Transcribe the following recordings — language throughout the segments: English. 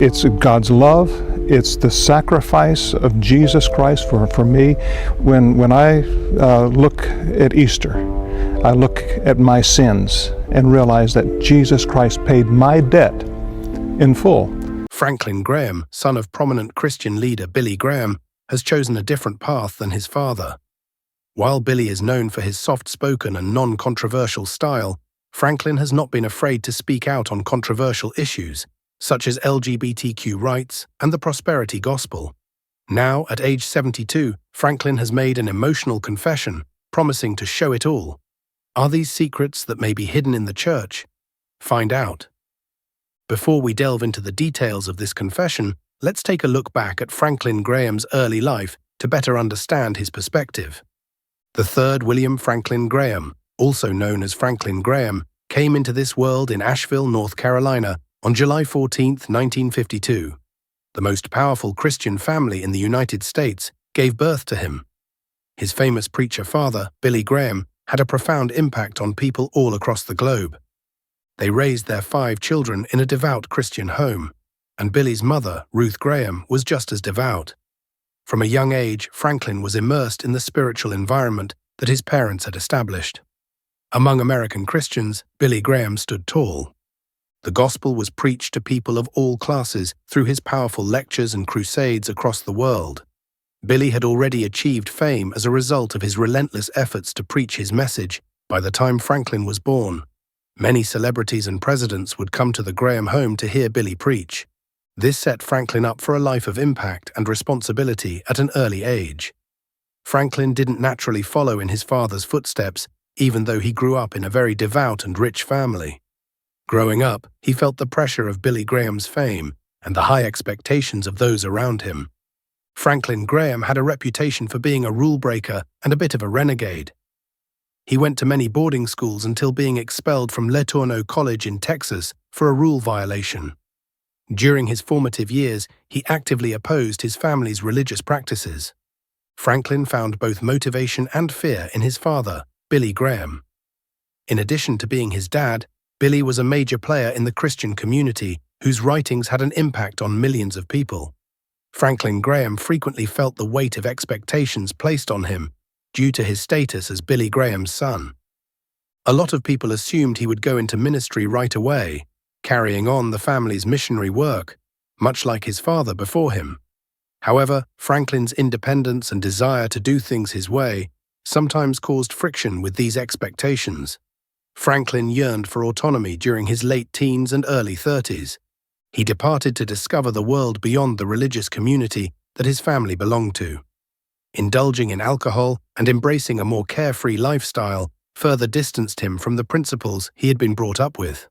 It's God's love. It's the sacrifice of Jesus Christ for me. When I look at Easter, I look at my sins and realize that Jesus Christ paid my debt in full. Franklin Graham, son of prominent Christian leader Billy Graham, has chosen a different path than his father. While Billy is known for his soft-spoken and non-controversial style, Franklin has not been afraid to speak out on controversial issues, such as LGBTQ rights and the prosperity gospel. Now, at age 72, Franklin has made an emotional confession, promising to show it all. Are these secrets that may be hidden in the church? Find out. Before we delve into the details of this confession, let's take a look back at Franklin Graham's early life to better understand his perspective. The third William Franklin Graham, also known as Franklin Graham, came into this world in Asheville, North Carolina, on July 14, 1952. The most powerful Christian family in the United States gave birth to him. His famous preacher father, Billy Graham, had a profound impact on people all across the globe. They raised their 5 children in a devout Christian home, and Billy's mother, Ruth Graham, was just as devout. From a young age, Franklin was immersed in the spiritual environment that his parents had established. Among American Christians, Billy Graham stood tall. The gospel was preached to people of all classes through his powerful lectures and crusades across the world. Billy had already achieved fame as a result of his relentless efforts to preach his message. By the time Franklin was born, many celebrities and presidents would come to the Graham home to hear Billy preach. This set Franklin up for a life of impact and responsibility at an early age. Franklin didn't naturally follow in his father's footsteps, even though he grew up in a very devout and rich family. Growing up, he felt the pressure of Billy Graham's fame and the high expectations of those around him. Franklin Graham had a reputation for being a rule-breaker and a bit of a renegade. He went to many boarding schools until being expelled from Le Tourneau College in Texas for a rule violation. During his formative years, he actively opposed his family's religious practices. Franklin found both motivation and fear in his father, Billy Graham. In addition to being his dad, Billy was a major player in the Christian community whose writings had an impact on millions of people. Franklin Graham frequently felt the weight of expectations placed on him due to his status as Billy Graham's son. A lot of people assumed he would go into ministry right away, carrying on the family's missionary work, much like his father before him. However, Franklin's independence and desire to do things his way sometimes caused friction with these expectations. Franklin yearned for autonomy during his late teens and early 30s. He departed to discover the world beyond the religious community that his family belonged to. Indulging in alcohol and embracing a more carefree lifestyle further distanced him from the principles he had been brought up with.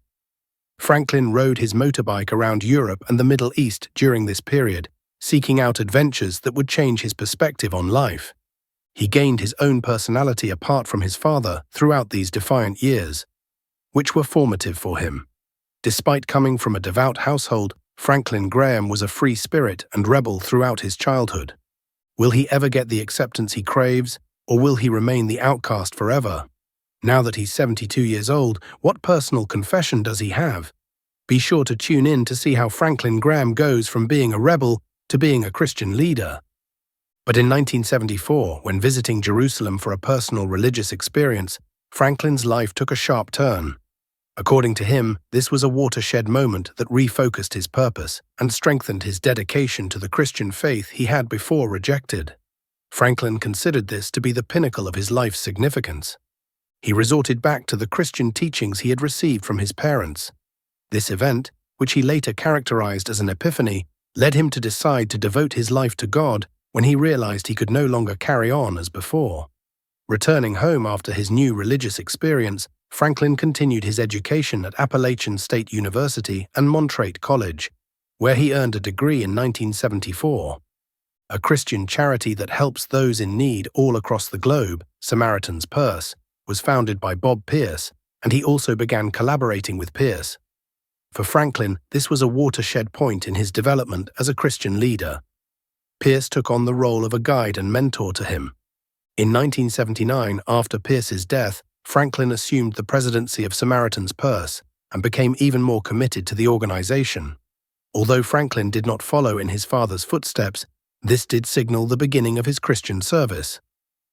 Franklin rode his motorbike around Europe and the Middle East during this period, seeking out adventures that would change his perspective on life. He gained his own personality apart from his father throughout these defiant years, which were formative for him. Despite coming from a devout household, Franklin Graham was a free spirit and rebel throughout his childhood. Will he ever get the acceptance he craves, or will he remain the outcast forever? Now that he's 72 years old, what personal confession does he have? Be sure to tune in to see how Franklin Graham goes from being a rebel to being a Christian leader. But in 1974, when visiting Jerusalem for a personal religious experience, Franklin's life took a sharp turn. According to him, this was a watershed moment that refocused his purpose and strengthened his dedication to the Christian faith he had before rejected. Franklin considered this to be the pinnacle of his life's significance. He resorted back to the Christian teachings he had received from his parents. This event, which he later characterized as an epiphany, led him to decide to devote his life to God when he realized he could no longer carry on as before. Returning home after his new religious experience, Franklin continued his education at Appalachian State University and Montreat College, where he earned a degree in 1974. A Christian charity that helps those in need all across the globe, Samaritan's Purse, was founded by Bob Pierce, and he also began collaborating with Pierce. For Franklin, this was a watershed point in his development as a Christian leader. Pierce took on the role of a guide and mentor to him. In 1979, after Pierce's death, Franklin assumed the presidency of Samaritan's Purse and became even more committed to the organization. Although Franklin did not follow in his father's footsteps, this did signal the beginning of his Christian service.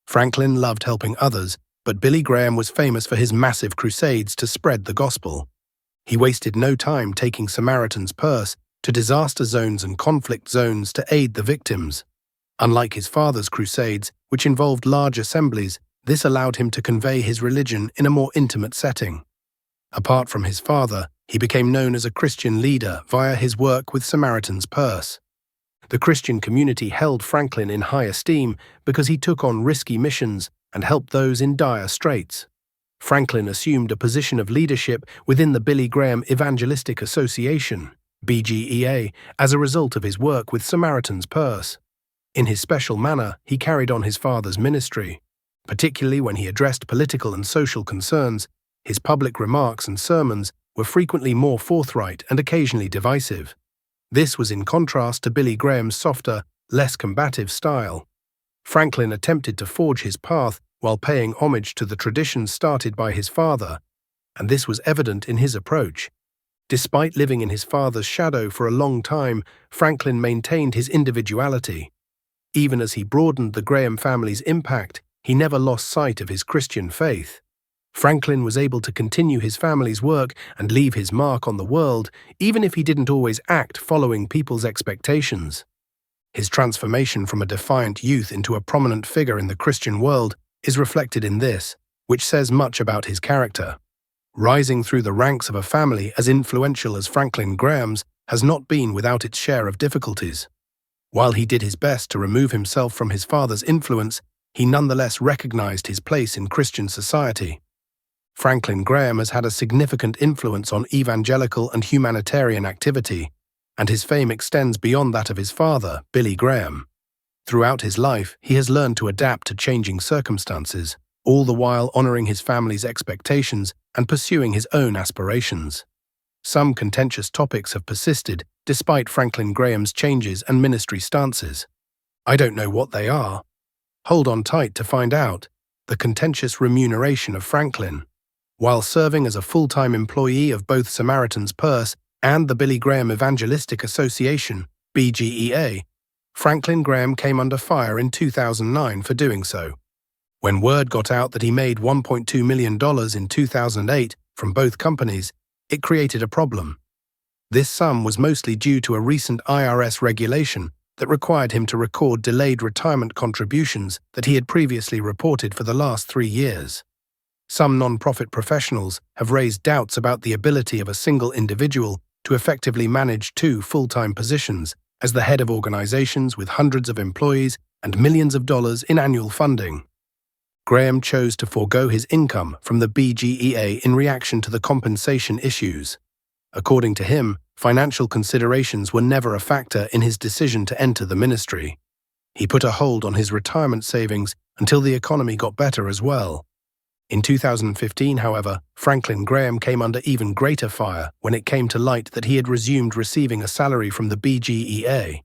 Franklin loved helping others, but Billy Graham was famous for his massive crusades to spread the gospel. He wasted no time taking Samaritan's purse to disaster zones and conflict zones to aid the victims. Unlike his father's crusades, which involved large assemblies, this allowed him to convey his religion in a more intimate setting. Apart from his father, he became known as a Christian leader via his work with Samaritan's Purse. The Christian community held Franklin in high esteem because he took on risky missions and helped those in dire straits. Franklin assumed a position of leadership within the Billy Graham Evangelistic Association, BGEA, as a result of his work with Samaritan's Purse. In his special manner, he carried on his father's ministry. Particularly when he addressed political and social concerns, his public remarks and sermons were frequently more forthright and occasionally divisive. This was in contrast to Billy Graham's softer, less combative style. Franklin attempted to forge his path while paying homage to the traditions started by his father, and this was evident in his approach. Despite living in his father's shadow for a long time, Franklin maintained his individuality. Even as he broadened the Graham family's impact, he never lost sight of his Christian faith. Franklin was able to continue his family's work and leave his mark on the world, even if he didn't always act following people's expectations. His transformation from a defiant youth into a prominent figure in the Christian world is reflected in this, which says much about his character. Rising through the ranks of a family as influential as Franklin Graham's has not been without its share of difficulties. While he did his best to remove himself from his father's influence, he nonetheless recognized his place in Christian society. Franklin Graham has had a significant influence on evangelical and humanitarian activity, and his fame extends beyond that of his father, Billy Graham. Throughout his life, he has learned to adapt to changing circumstances, all the while honoring his family's expectations and pursuing his own aspirations. Some contentious topics have persisted despite Franklin Graham's changes and ministry stances. I don't know what they are. Hold on tight to find out. The contentious remuneration of Franklin. While serving as a full-time employee of both Samaritan's Purse and the Billy Graham Evangelistic Association, BGEA, Franklin Graham came under fire in 2009 for doing so. When word got out that he made $1.2 million in 2008 from both companies, it created a problem. This sum was mostly due to a recent IRS regulation that required him to record delayed retirement contributions that he had previously reported for the last 3 years. Some non-profit professionals have raised doubts about the ability of a single individual to effectively manage 2 full-time positions as the head of organizations with hundreds of employees and millions of dollars in annual funding. Graham chose to forego his income from the BGEA in reaction to the compensation issues. According to him, financial considerations were never a factor in his decision to enter the ministry. He put a hold on his retirement savings until the economy got better as well. In 2015, however, Franklin Graham came under even greater fire when it came to light that he had resumed receiving a salary from the BGEA.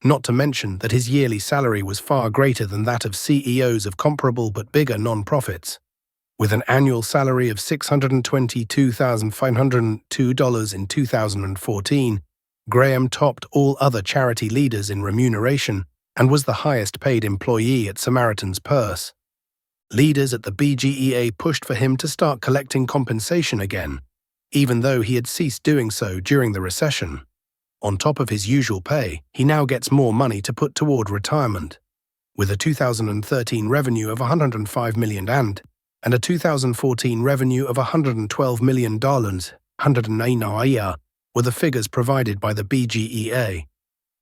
Not to mention that his yearly salary was far greater than that of CEOs of comparable but bigger non-profits. With an annual salary of $622,502 in 2014, Graham topped all other charity leaders in remuneration and was the highest-paid employee at Samaritan's Purse. Leaders at the BGEA pushed for him to start collecting compensation again, even though he had ceased doing so during the recession. On top of his usual pay, he now gets more money to put toward retirement. With a 2013 revenue of $105 million and a 2014 revenue of $112 million, 109 were the figures provided by the BGEA.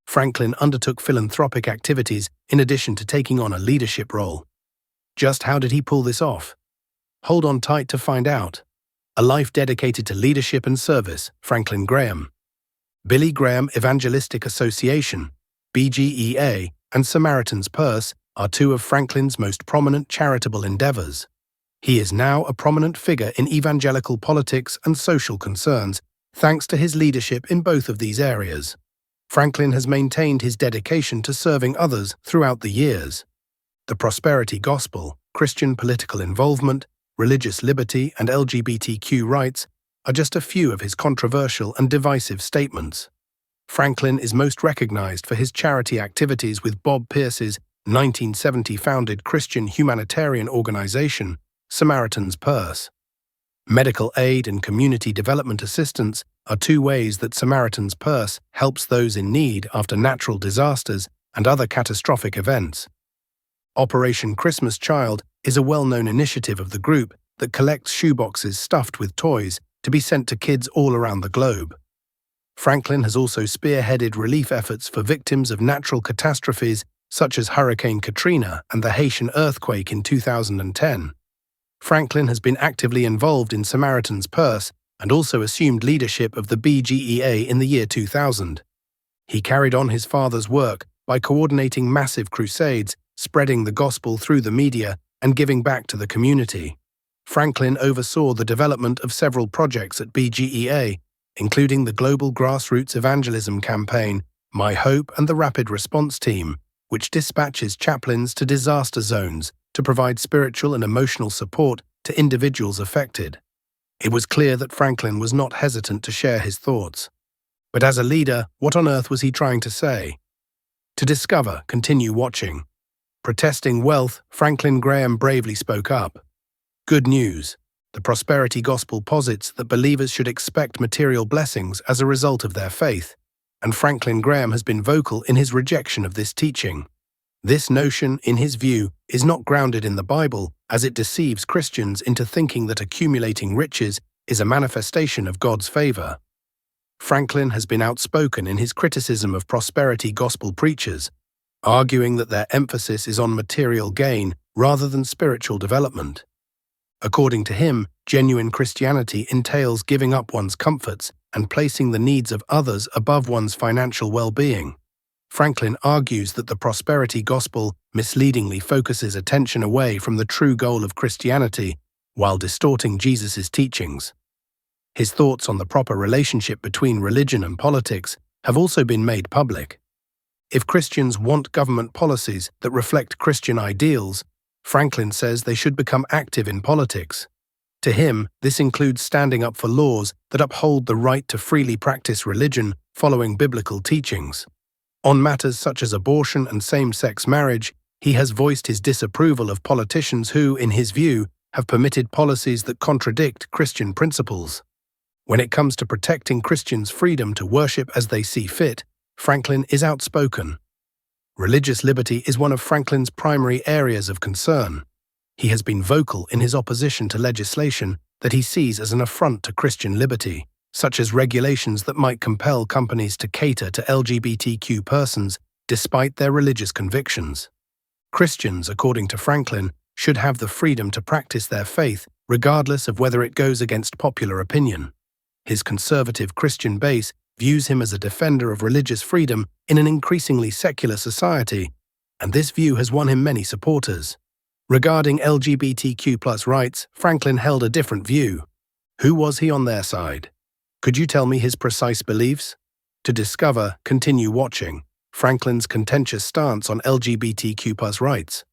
Franklin undertook philanthropic activities in addition to taking on a leadership role. Just how did he pull this off? Hold on tight to find out. A life dedicated to leadership and service, Franklin Graham. Billy Graham Evangelistic Association, BGEA, and Samaritan's Purse are 2 of Franklin's most prominent charitable endeavors. He is now a prominent figure in evangelical politics and social concerns, thanks to his leadership in both of these areas. Franklin has maintained his dedication to serving others throughout the years. The prosperity gospel, Christian political involvement, religious liberty, and LGBTQ rights are just a few of his controversial and divisive statements. Franklin is most recognized for his charity activities with Bob Pierce's 1970-founded Christian humanitarian organization, Samaritan's Purse. Medical aid and community development assistance are two ways that Samaritan's Purse helps those in need after natural disasters and other catastrophic events. Operation Christmas Child is a well-known initiative of the group that collects shoeboxes stuffed with toys to be sent to kids all around the globe. Franklin has also spearheaded relief efforts for victims of natural catastrophes such as Hurricane Katrina and the Haitian earthquake in 2010. Franklin has been actively involved in Samaritan's Purse and also assumed leadership of the BGEA in the year 2000. He carried on his father's work by coordinating massive crusades, spreading the gospel through the media, and giving back to the community. Franklin oversaw the development of several projects at BGEA, including the global grassroots evangelism campaign, My Hope, and the Rapid Response Team, which dispatches chaplains to disaster zones to provide spiritual and emotional support to individuals affected. It was clear that Franklin was not hesitant to share his thoughts. But as a leader, what on earth was he trying to say? To discover, continue watching. Protesting wealth, Franklin Graham bravely spoke up. Good news. The prosperity gospel posits that believers should expect material blessings as a result of their faith, and Franklin Graham has been vocal in his rejection of this teaching. This notion, in his view, is not grounded in the Bible, as it deceives Christians into thinking that accumulating riches is a manifestation of God's favor. Franklin has been outspoken in his criticism of prosperity gospel preachers, arguing that their emphasis is on material gain rather than spiritual development. According to him, genuine Christianity entails giving up one's comforts and placing the needs of others above one's financial well-being. Franklin argues that the prosperity gospel misleadingly focuses attention away from the true goal of Christianity while distorting Jesus' teachings. His thoughts on the proper relationship between religion and politics have also been made public. If Christians want government policies that reflect Christian ideals, Franklin says they should become active in politics. To him, this includes standing up for laws that uphold the right to freely practice religion following biblical teachings. On matters such as abortion and same-sex marriage, he has voiced his disapproval of politicians who, in his view, have permitted policies that contradict Christian principles. When it comes to protecting Christians' freedom to worship as they see fit, Franklin is outspoken. Religious liberty is one of Franklin's primary areas of concern. He has been vocal in his opposition to legislation that he sees as an affront to Christian liberty, such as regulations that might compel companies to cater to LGBTQ persons despite their religious convictions. Christians, according to Franklin, should have the freedom to practice their faith regardless of whether it goes against popular opinion. His conservative Christian base views him as a defender of religious freedom in an increasingly secular society, and this view has won him many supporters. Regarding LGBTQ+ rights, Franklin held a different view. Who was he on their side? Could you tell me his precise beliefs? To discover, continue watching Franklin's contentious stance on LGBTQ+ rights.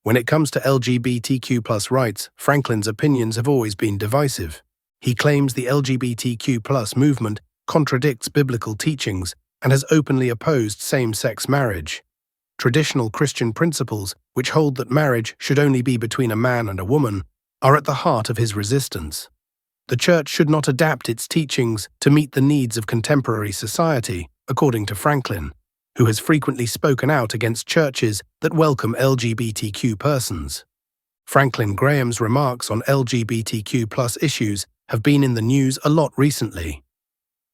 When it comes to LGBTQ+ rights, Franklin's opinions have always been divisive. He claims the LGBTQ+ movement contradicts biblical teachings and has openly opposed same-sex marriage. Traditional Christian principles, which hold that marriage should only be between a man and a woman, are at the heart of his resistance. The Church should not adapt its teachings to meet the needs of contemporary society, according to Franklin, who has frequently spoken out against churches that welcome LGBTQ persons. Franklin Graham's remarks on LGBTQ+ issues have been in the news a lot recently.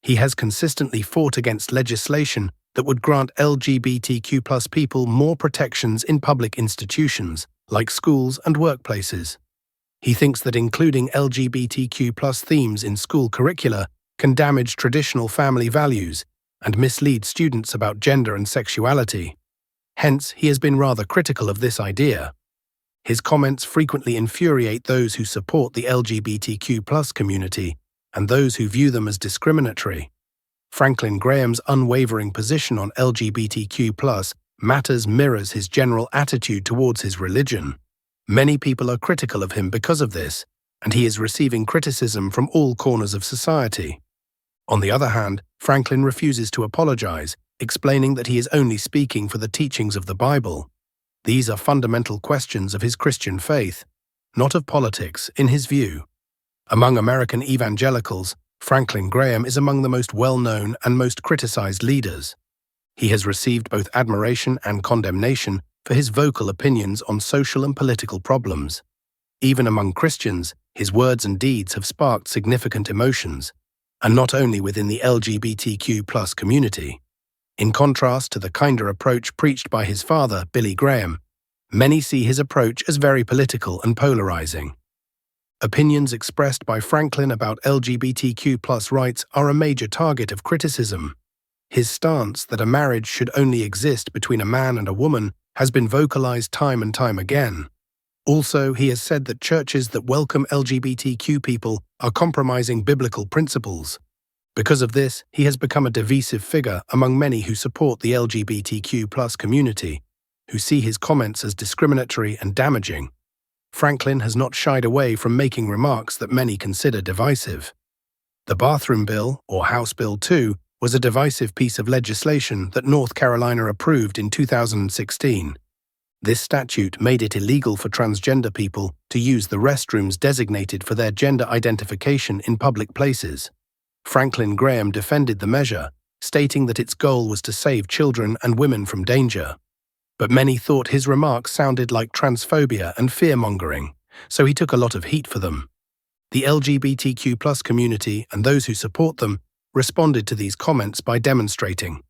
He has consistently fought against legislation that would grant LGBTQ+ people more protections in public institutions, like schools and workplaces. He thinks that including LGBTQ+ themes in school curricula can damage traditional family values and mislead students about gender and sexuality. Hence, he has been rather critical of this idea. His comments frequently infuriate those who support the LGBTQ+ community and those who view them as discriminatory. Franklin Graham's unwavering position on LGBTQ+ matters mirrors his general attitude towards his religion. Many people are critical of him because of this, and he is receiving criticism from all corners of society. On the other hand, Franklin refuses to apologize, explaining that he is only speaking for the teachings of the Bible. These are fundamental questions of his Christian faith, not of politics, in his view. Among American evangelicals, Franklin Graham is among the most well-known and most criticized leaders. He has received both admiration and condemnation for his vocal opinions on social and political problems. Even among Christians, his words and deeds have sparked significant emotions, and not only within the LGBTQ+ community. In contrast to the kinder approach preached by his father, Billy Graham, many see his approach as very political and polarizing. Opinions expressed by Franklin about LGBTQ+ rights are a major target of criticism. His stance that a marriage should only exist between a man and a woman has been vocalized time and time again. Also, he has said that churches that welcome LGBTQ people are compromising biblical principles. Because of this, he has become a divisive figure among many who support the LGBTQ+ community, who see his comments as discriminatory and damaging. Franklin has not shied away from making remarks that many consider divisive. The Bathroom Bill, or House Bill 2, was a divisive piece of legislation that North Carolina approved in 2016. This statute made it illegal for transgender people to use the restrooms designated for their gender identification in public places. Franklin Graham defended the measure, stating that its goal was to save children and women from danger. But many thought his remarks sounded like transphobia and fear-mongering, so he took a lot of heat for them. The LGBTQ+ community and those who support them responded to these comments by demonstrating.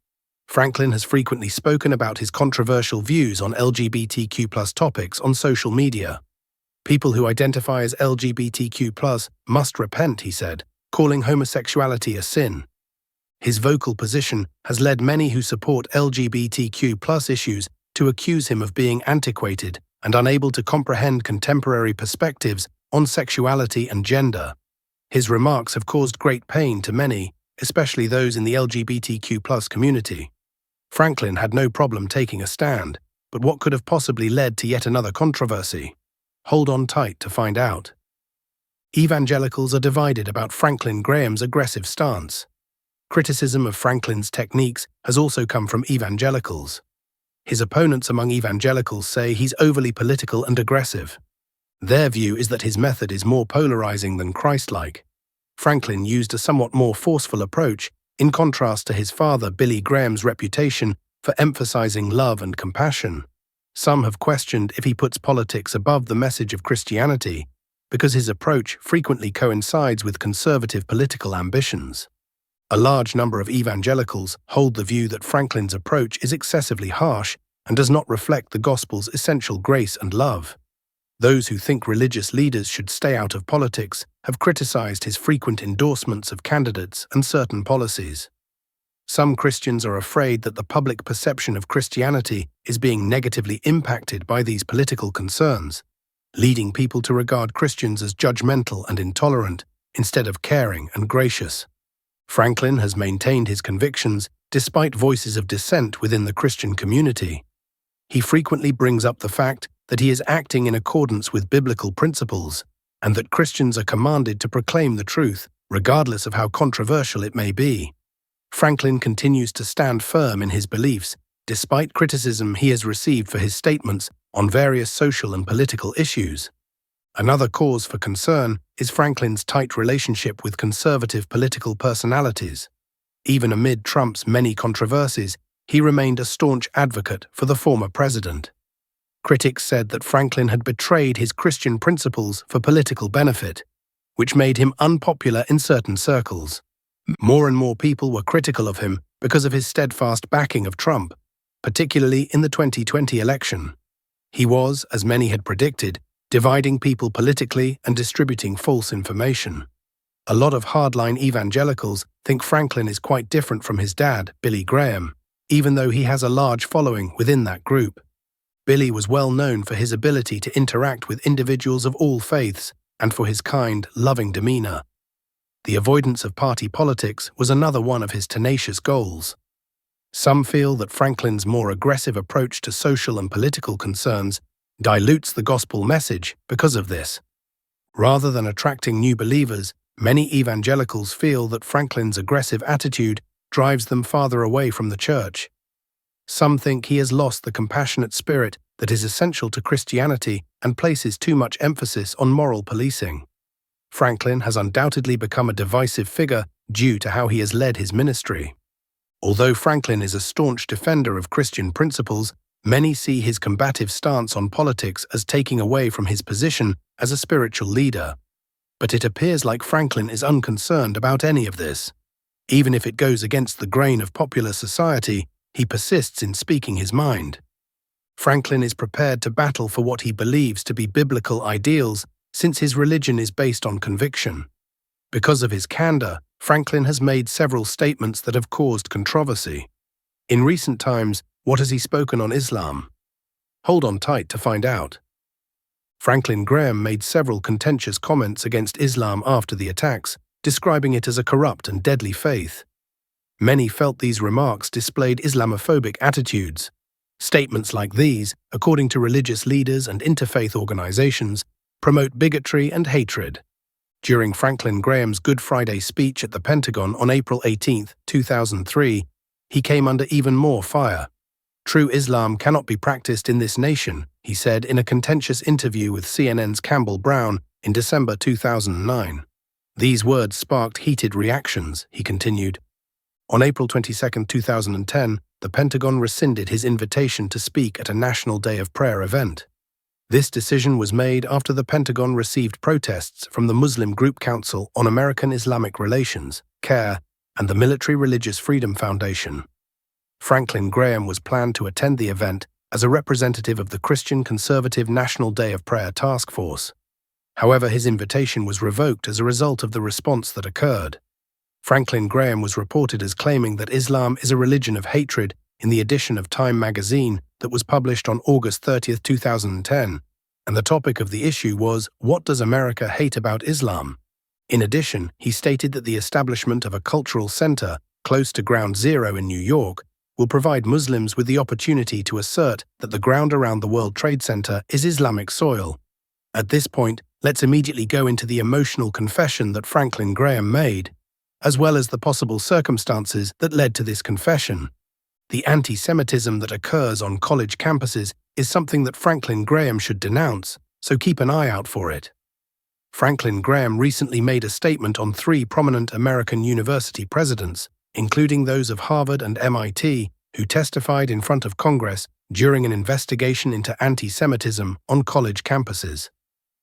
Franklin has frequently spoken about his controversial views on LGBTQ+ topics on social media. People who identify as LGBTQ+ must repent, he said, calling homosexuality a sin. His vocal position has led many who support LGBTQ+ issues to accuse him of being antiquated and unable to comprehend contemporary perspectives on sexuality and gender. His remarks have caused great pain to many, especially those in the LGBTQ+ community. Franklin had no problem taking a stand, but what could have possibly led to yet another controversy? Hold on tight to find out. Evangelicals are divided about Franklin Graham's aggressive stance. Criticism of Franklin's techniques has also come from evangelicals. His opponents among evangelicals say he's overly political and aggressive. Their view is that his method is more polarizing than Christ-like. Franklin used a somewhat more forceful approach, in contrast to his father Billy Graham's reputation for emphasizing love and compassion. Some have questioned if he puts politics above the message of Christianity, because his approach frequently coincides with conservative political ambitions. A large number of evangelicals hold the view that Franklin's approach is excessively harsh and does not reflect the gospel's essential grace and love. Those who think religious leaders should stay out of politics have criticized his frequent endorsements of candidates and certain policies. Some Christians are afraid that the public perception of Christianity is being negatively impacted by these political concerns, leading people to regard Christians as judgmental and intolerant instead of caring and gracious. Franklin has maintained his convictions despite voices of dissent within the Christian community. He frequently brings up the fact that he is acting in accordance with biblical principles and that Christians are commanded to proclaim the truth, regardless of how controversial it may be. Franklin continues to stand firm in his beliefs, despite criticism he has received for his statements on various social and political issues. Another cause for concern is Franklin's tight relationship with conservative political personalities. Even amid Trump's many controversies, he remained a staunch advocate for the former president. Critics said that Franklin had betrayed his Christian principles for political benefit, which made him unpopular in certain circles. More and more people were critical of him because of his steadfast backing of Trump, particularly in the 2020 election. He was, as many had predicted, dividing people politically and distributing false information. A lot of hardline evangelicals think Franklin is quite different from his dad, Billy Graham, even though he has a large following within that group. Billy was well known for his ability to interact with individuals of all faiths and for his kind, loving demeanor. The avoidance of party politics was another one of his tenacious goals. Some feel that Franklin's more aggressive approach to social and political concerns dilutes the gospel message because of this. Rather than attracting new believers, Many evangelicals feel that Franklin's aggressive attitude drives them farther away from the church. Some think he has lost the compassionate spirit that is essential to Christianity and places too much emphasis on moral policing. Franklin has undoubtedly become a divisive figure due to how he has led his ministry. Although Franklin is a staunch defender of Christian principles, many see his combative stance on politics as taking away from his position as a spiritual leader. But it appears like Franklin is unconcerned about any of this. Even if it goes against the grain of popular society, he persists in speaking his mind. Franklin is prepared to battle for what he believes to be biblical ideals, since his religion is based on conviction. Because of his candor, Franklin has made several statements that have caused controversy. In recent times, what has he spoken on Islam? Hold on tight to find out. Franklin Graham made several contentious comments against Islam after the attacks, describing it as a corrupt and deadly faith. Many felt these remarks displayed Islamophobic attitudes. Statements like these, according to religious leaders and interfaith organizations, promote bigotry and hatred. During Franklin Graham's Good Friday speech at the Pentagon on April 18, 2003, he came under even more fire. "True Islam cannot be practiced in this nation," he said in a contentious interview with CNN's Campbell Brown in December 2009. These words sparked heated reactions, he continued. On April 22, 2010, the Pentagon rescinded his invitation to speak at a National Day of Prayer event. This decision was made after the Pentagon received protests from the Muslim Group Council on American Islamic Relations, CARE, and the Military Religious Freedom Foundation. Franklin Graham was planned to attend the event as a representative of the Christian Conservative National Day of Prayer Task Force. However, his invitation was revoked as a result of the response that occurred. Franklin Graham was reported as claiming that Islam is a religion of hatred in the edition of Time magazine that was published on August 30, 2010, and the topic of the issue was, "What does America hate about Islam?" In addition, he stated that the establishment of a cultural center close to Ground Zero in New York will provide Muslims with the opportunity to assert that the ground around the World Trade Center is Islamic soil. At this point, let's immediately go into the emotional confession that Franklin Graham made, as well as the possible circumstances that led to this confession. The anti-Semitism that occurs on college campuses is something that Franklin Graham should denounce, so keep an eye out for it. Franklin Graham recently made a statement on 3 prominent American university presidents, including those of Harvard and MIT, who testified in front of Congress during an investigation into anti-Semitism on college campuses.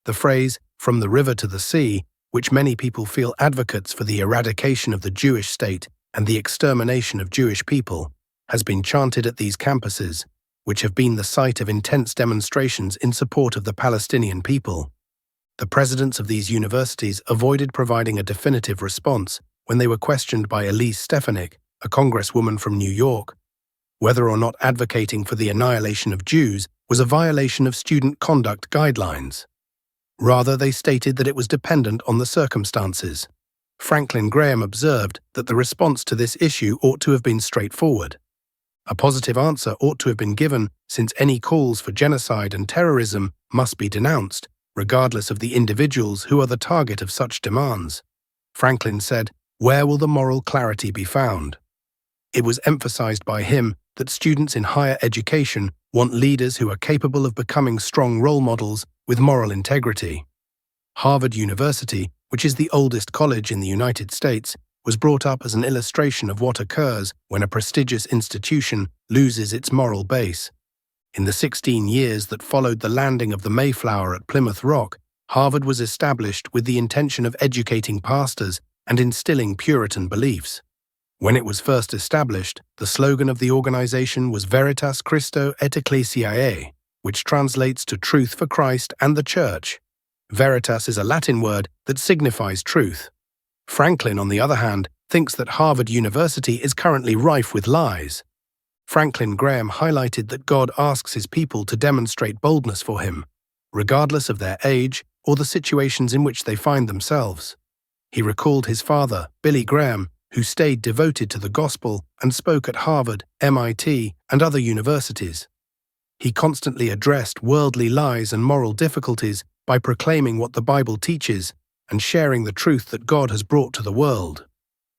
The phrase, "from the river to the sea," which many people feel advocates for the eradication of the Jewish state and the extermination of Jewish people, has been chanted at these campuses, which have been the site of intense demonstrations in support of the Palestinian people. The presidents of these universities avoided providing a definitive response when they were questioned by Elise Stefanik, a congresswoman from New York, whether or not advocating for the annihilation of Jews was a violation of student conduct guidelines. Rather, they stated that it was dependent on the circumstances. Franklin Graham observed that the response to this issue ought to have been straightforward. A positive answer ought to have been given, since any calls for genocide and terrorism must be denounced, regardless of the individuals who are the target of such demands. Franklin said, "Where will the moral clarity be found?" It was emphasized by him that students in higher education want leaders who are capable of becoming strong role models with moral integrity. Harvard University, which is the oldest college in the United States, was brought up as an illustration of what occurs when a prestigious institution loses its moral base. In the 16 years that followed the landing of the Mayflower at Plymouth Rock, Harvard was established with the intention of educating pastors and instilling Puritan beliefs. When it was first established, the slogan of the organization was Veritas Christo et Ecclesiae, which translates to Truth for Christ and the Church. Veritas is a Latin word that signifies truth. Franklin, on the other hand, thinks that Harvard University is currently rife with lies. Franklin Graham highlighted that God asks his people to demonstrate boldness for him, regardless of their age or the situations in which they find themselves. He recalled his father, Billy Graham, who stayed devoted to the gospel and spoke at Harvard, MIT, and other universities. He constantly addressed worldly lies and moral difficulties by proclaiming what the Bible teaches and sharing the truth that God has brought to the world.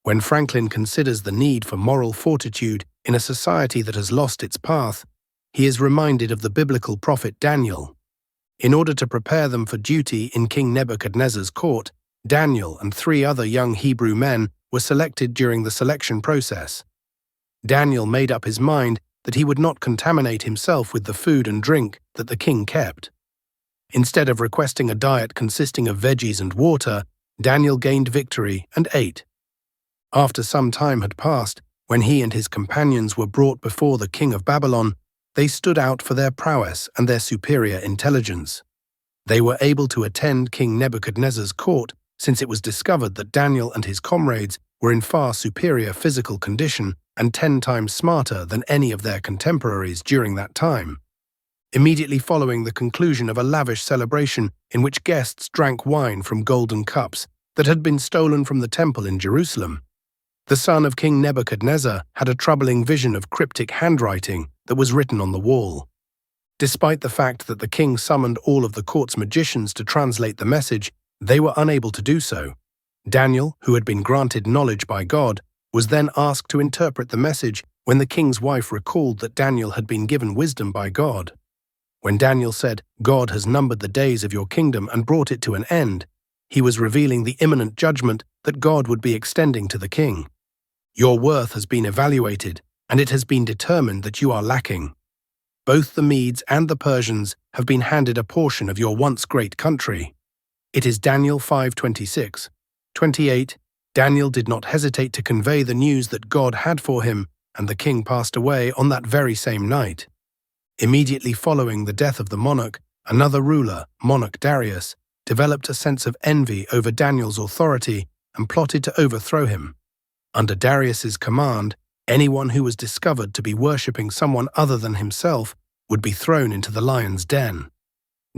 When Franklin considers the need for moral fortitude in a society that has lost its path, he is reminded of the biblical prophet Daniel. In order to prepare them for duty in King Nebuchadnezzar's court, Daniel and 3 other young Hebrew men were selected during the selection process. Daniel made up his mind that he would not contaminate himself with the food and drink that the king kept. Instead of requesting a diet consisting of veggies and water, Daniel gained victory and ate. After some time had passed, when he and his companions were brought before the king of Babylon, they stood out for their prowess and their superior intelligence. They were able to attend King Nebuchadnezzar's court since it was discovered that Daniel and his comrades were in far superior physical condition and 10 times smarter than any of their contemporaries during that time. Immediately following the conclusion of a lavish celebration in which guests drank wine from golden cups that had been stolen from the temple in Jerusalem, the son of King Nebuchadnezzar had a troubling vision of cryptic handwriting that was written on the wall. Despite the fact that the king summoned all of the court's magicians to translate the message, they were unable to do so. Daniel, who had been granted knowledge by God, was then asked to interpret the message when the king's wife recalled that Daniel had been given wisdom by God. When Daniel said, "God has numbered the days of your kingdom and brought it to an end," he was revealing the imminent judgment that God would be extending to the king. Your worth has been evaluated, and it has been determined that you are lacking. Both the Medes and the Persians have been handed a portion of your once great country. It is Daniel 5:26. 28. Daniel did not hesitate to convey the news that God had for him, and the king passed away on that very same night. Immediately following the death of the monarch, another ruler, Monarch Darius, developed a sense of envy over Daniel's authority and plotted to overthrow him. Under Darius's command, anyone who was discovered to be worshipping someone other than himself would be thrown into the lion's den.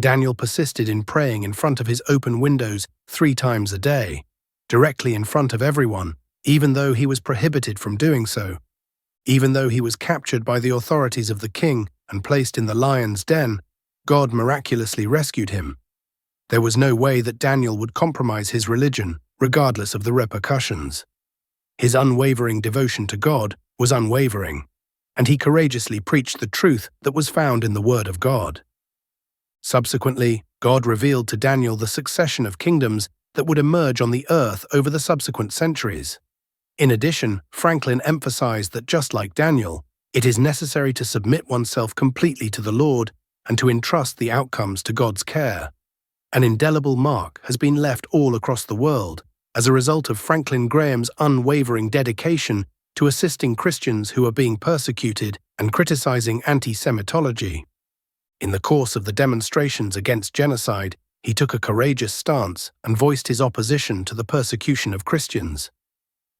Daniel persisted in praying in front of his open windows 3 times a day, directly in front of everyone, even though he was prohibited from doing so. Even though he was captured by the authorities of the king and placed in the lion's den, God miraculously rescued him. There was no way that Daniel would compromise his religion, regardless of the repercussions. His unwavering devotion to God was unwavering, and he courageously preached the truth that was found in the Word of God. Subsequently, God revealed to Daniel the succession of kingdoms that would emerge on the earth over the subsequent centuries. In addition, Franklin emphasized that just like Daniel, it is necessary to submit oneself completely to the Lord and to entrust the outcomes to God's care. An indelible mark has been left all across the world as a result of Franklin Graham's unwavering dedication to assisting Christians who are being persecuted and criticizing anti-Semitology. In the course of the demonstrations against genocide, he took a courageous stance and voiced his opposition to the persecution of Christians.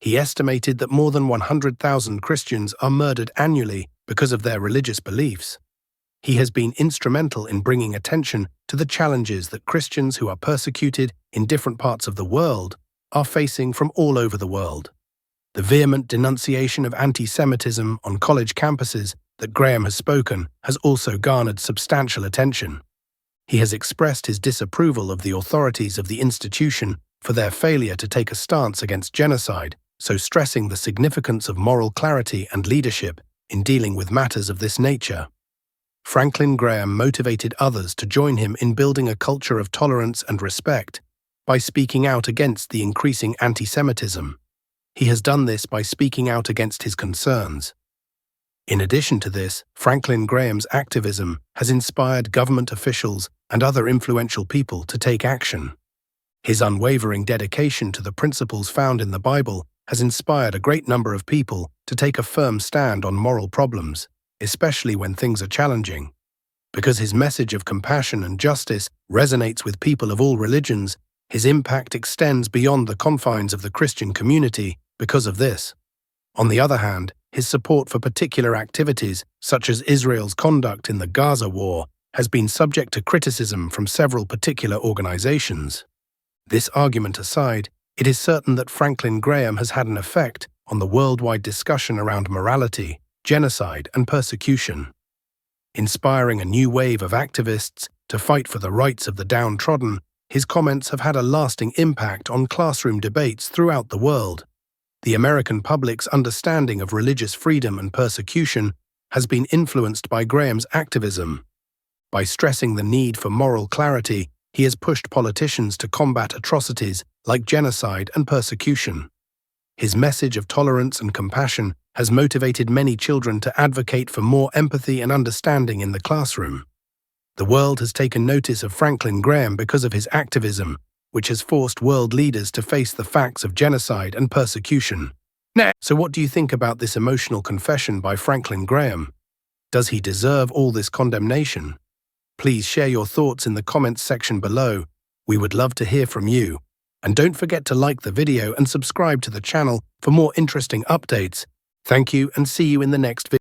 He estimated that more than 100,000 Christians are murdered annually because of their religious beliefs. He has been instrumental in bringing attention to the challenges that Christians who are persecuted in different parts of the world are facing from all over the world. The vehement denunciation of anti-Semitism on college campuses that Graham has spoken has also garnered substantial attention. He has expressed his disapproval of the authorities of the institution for their failure to take a stance against genocide, so stressing the significance of moral clarity and leadership in dealing with matters of this nature. Franklin Graham motivated others to join him in building a culture of tolerance and respect by speaking out against the increasing anti-Semitism. He has done this by speaking out against his concerns. In addition to this, Franklin Graham's activism has inspired government officials and other influential people to take action. His unwavering dedication to the principles found in the Bible has inspired a great number of people to take a firm stand on moral problems, especially when things are challenging. Because his message of compassion and justice resonates with people of all religions, his impact extends beyond the confines of the Christian community because of this. On the other hand, his support for particular activities, such as Israel's conduct in the Gaza war, has been subject to criticism from several particular organizations. This argument aside, it is certain that Franklin Graham has had an effect on the worldwide discussion around morality, genocide, and persecution. Inspiring a new wave of activists to fight for the rights of the downtrodden, his comments have had a lasting impact on classroom debates throughout the world. The American public's understanding of religious freedom and persecution has been influenced by Graham's activism. By stressing the need for moral clarity, he has pushed politicians to combat atrocities like genocide and persecution. His message of tolerance and compassion has motivated many children to advocate for more empathy and understanding in the classroom. The world has taken notice of Franklin Graham because of his activism, which has forced world leaders to face the facts of genocide and persecution. So what do you think about this emotional confession by Franklin Graham? Does he deserve all this condemnation? Please share your thoughts in the comments section below. We would love to hear from you. And don't forget to like the video and subscribe to the channel for more interesting updates. Thank you and see you in the next video.